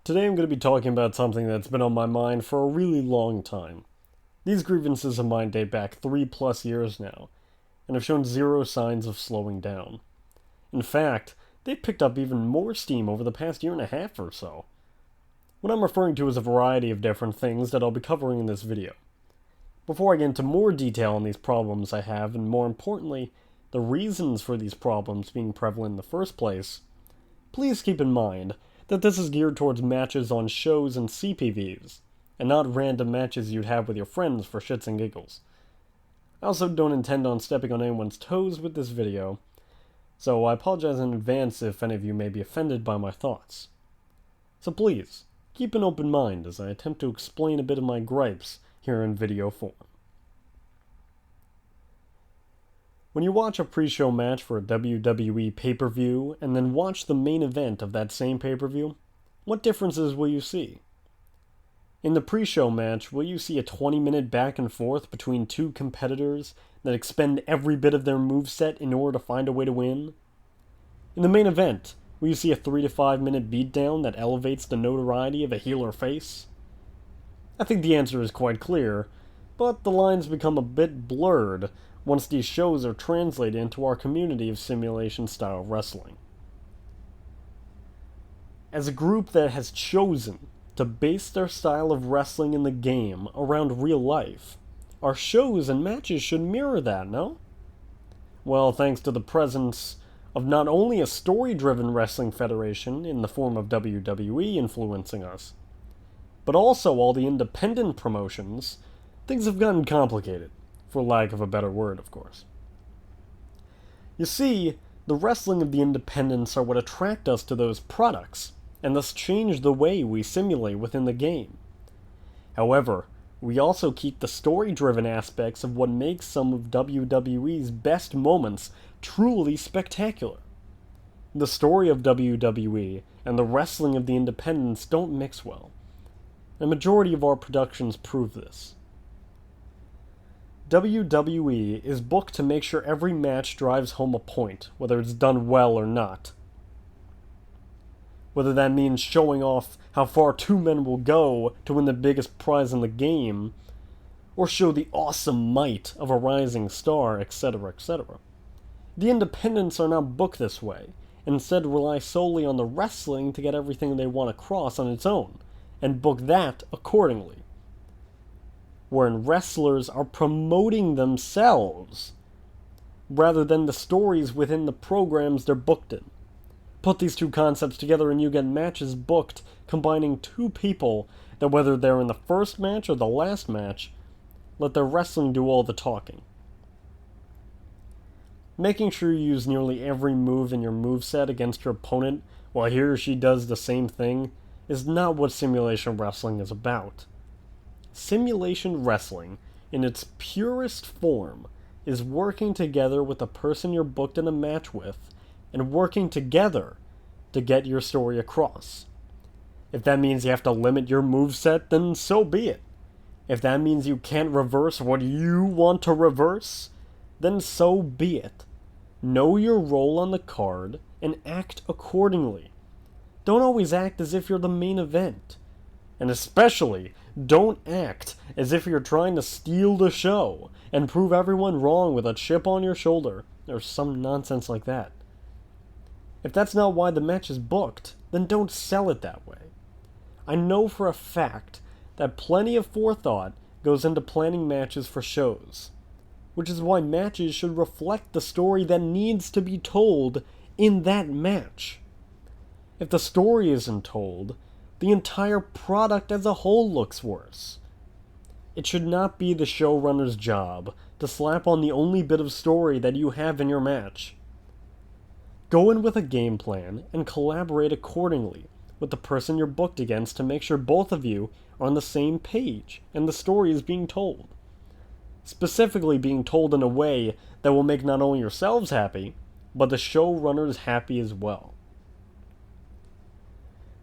Today I'm going to be talking about something that's been on my mind for a really long time. These grievances of mine date back 3+ years now, and have shown zero signs of slowing down. In fact, they've picked up even more steam over the past year and a half or so. What I'm referring to is a variety of different things that I'll be covering in this video. Before I get into more detail on these problems I have, and more importantly, the reasons for these problems being prevalent in the first place, please keep in mind that this is geared towards matches on shows and CPVs, and not random matches you'd have with your friends for shits and giggles. I also don't intend on stepping on anyone's toes with this video, so I apologize in advance if any of you may be offended by my thoughts. So please, keep an open mind as I attempt to explain a bit of my gripes here in video form. When you watch a pre-show match for a WWE pay-per-view and then watch the main event of that same pay-per-view, what differences will you see? In the pre-show match, will you see a 20-minute back and forth between two competitors that expend every bit of their moveset in order to find a way to win? In the main event, will you see a 3 to 5 minute beatdown that elevates the notoriety of a heel or face? I think the answer is quite clear, but the lines become a bit blurred once these shows are translated into our community of simulation-style wrestling. As a group that has chosen to base their style of wrestling in the game around real life, our shows and matches should mirror that, no? Well, thanks to the presence of not only a story-driven wrestling federation in the form of WWE influencing us, but also all the independent promotions, things have gotten complicated. For lack of a better word, of course. You see, the wrestling of the independents are what attract us to those products, and thus change the way we simulate within the game. However, we also keep the story-driven aspects of what makes some of WWE's best moments truly spectacular. The story of WWE and the wrestling of the independents don't mix well. The majority of our productions prove this. WWE is booked to make sure every match drives home a point, whether it's done well or not. Whether that means showing off how far two men will go to win the biggest prize in the game, or show the awesome might of a rising star, etc., etc. The independents are not booked this way, and instead rely solely on the wrestling to get everything they want across on its own, and book that accordingly. Wherein wrestlers are promoting themselves rather than the stories within the programs they're booked in. Put these two concepts together and you get matches booked combining two people that, whether they're in the first match or the last match, let their wrestling do all the talking. Making sure you use nearly every move in your moveset against your opponent while he or she does the same thing is not what simulation wrestling is about. Simulation wrestling, in its purest form, is working together with the person you're booked in a match with, and working together to get your story across. If that means you have to limit your moveset, then so be it. If that means you can't reverse what you want to reverse, then so be it. Know your role on the card and act accordingly. Don't always act as if you're the main event. And especially, don't act as if you're trying to steal the show and prove everyone wrong with a chip on your shoulder, or some nonsense like that. If that's not why the match is booked, then don't sell it that way. I know for a fact that plenty of forethought goes into planning matches for shows, which is why matches should reflect the story that needs to be told in that match. If the story isn't told, the entire product as a whole looks worse. It should not be the showrunner's job to slap on the only bit of story that you have in your match. Go in with a game plan and collaborate accordingly with the person you're booked against to make sure both of you are on the same page and the story is being told. Specifically being told in a way that will make not only yourselves happy, but the showrunners happy as well.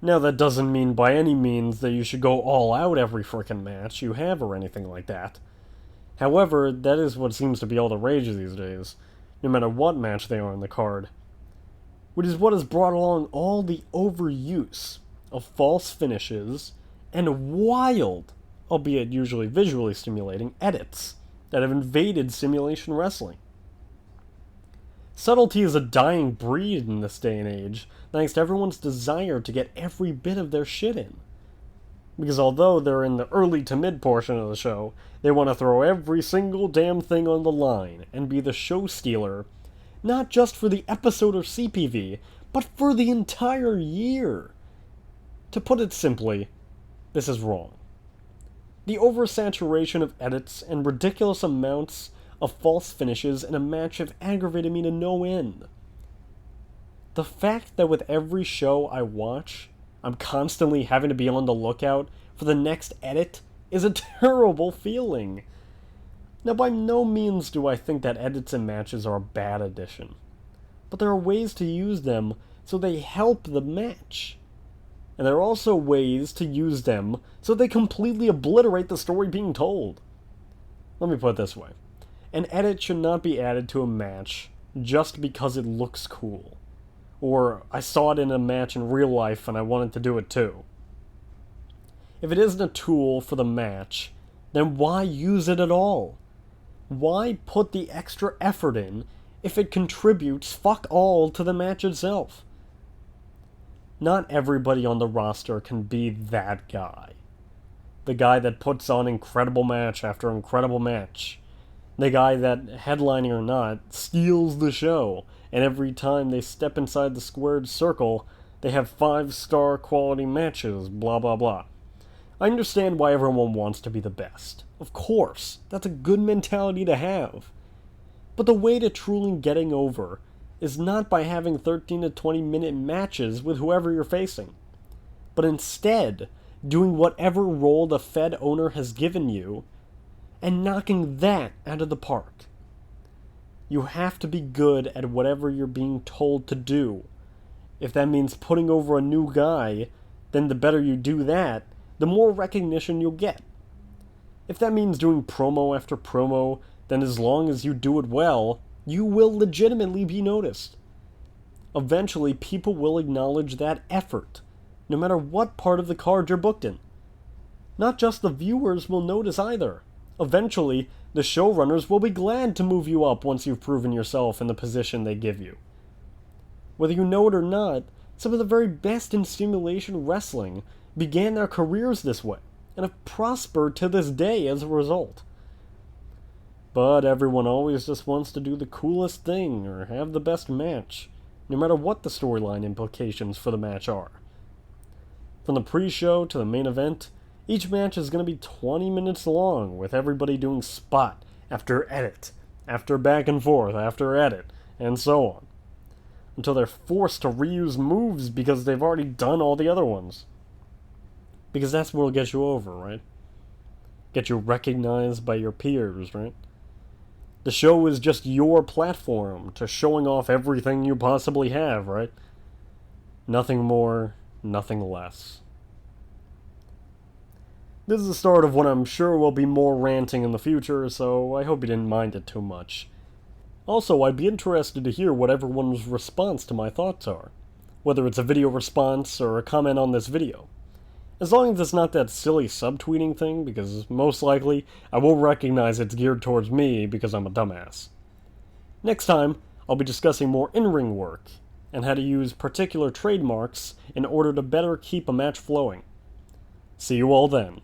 Now, that doesn't mean by any means that you should go all out every frickin' match you have or anything like that. However, that is what seems to be all the rage these days, no matter what match they are on the card. Which is what has brought along all the overuse of false finishes and wild, albeit usually visually stimulating, edits that have invaded simulation wrestling. Subtlety is a dying breed in this day and age, thanks to everyone's desire to get every bit of their shit in. Because although they're in the early to mid portion of the show, they want to throw every single damn thing on the line and be the show stealer, not just for the episode or CPV, but for the entire year. To put it simply, this is wrong. The oversaturation of edits and ridiculous amounts of false finishes in a match have aggravated me to no end. The fact that with every show I watch, I'm constantly having to be on the lookout for the next edit is a terrible feeling. Now, by no means do I think that edits in matches are a bad addition, but there are ways to use them so they help the match. And there are also ways to use them so they completely obliterate the story being told. Let me put it this way. An edit should not be added to a match just because it looks cool. Or I saw it in a match in real life and I wanted to do it too. If it isn't a tool for the match, then why use it at all? Why put the extra effort in if it contributes fuck all to the match itself? Not everybody on the roster can be that guy. The guy that puts on incredible match after incredible match. The guy that, headlining or not, steals the show, and every time they step inside the squared circle, they have 5-star quality matches, blah blah blah. I understand why everyone wants to be the best. Of course, that's a good mentality to have. But the way to truly getting over is not by having 13 to 20 minute matches with whoever you're facing, but instead doing whatever role the Fed owner has given you and knocking that out of the park. You have to be good at whatever you're being told to do. If that means putting over a new guy, then the better you do that, the more recognition you'll get. If that means doing promo after promo, then as long as you do it well, you will legitimately be noticed. Eventually, people will acknowledge that effort, no matter what part of the card you're booked in. Not just the viewers will notice either. Eventually, the showrunners will be glad to move you up once you've proven yourself in the position they give you. Whether you know it or not, some of the very best in simulation wrestling began their careers this way, and have prospered to this day as a result. But everyone always just wants to do the coolest thing or have the best match, no matter what the storyline implications for the match are. From the pre-show to the main event, each match is going to be 20 minutes long, with everybody doing spot after edit, after back and forth, after edit, and so on, until they're forced to reuse moves because they've already done all the other ones. Because that's what will get you over, right? Get you recognized by your peers, right? The show is just your platform to showing off everything you possibly have, right? Nothing more, nothing less. This is the start of what I'm sure will be more ranting in the future, so I hope you didn't mind it too much. Also, I'd be interested to hear what everyone's response to my thoughts are, whether it's a video response or a comment on this video. As long as it's not that silly subtweeting thing, because most likely I will recognize it's geared towards me because I'm a dumbass. Next time, I'll be discussing more in-ring work, and how to use particular trademarks in order to better keep a match flowing. See you all then.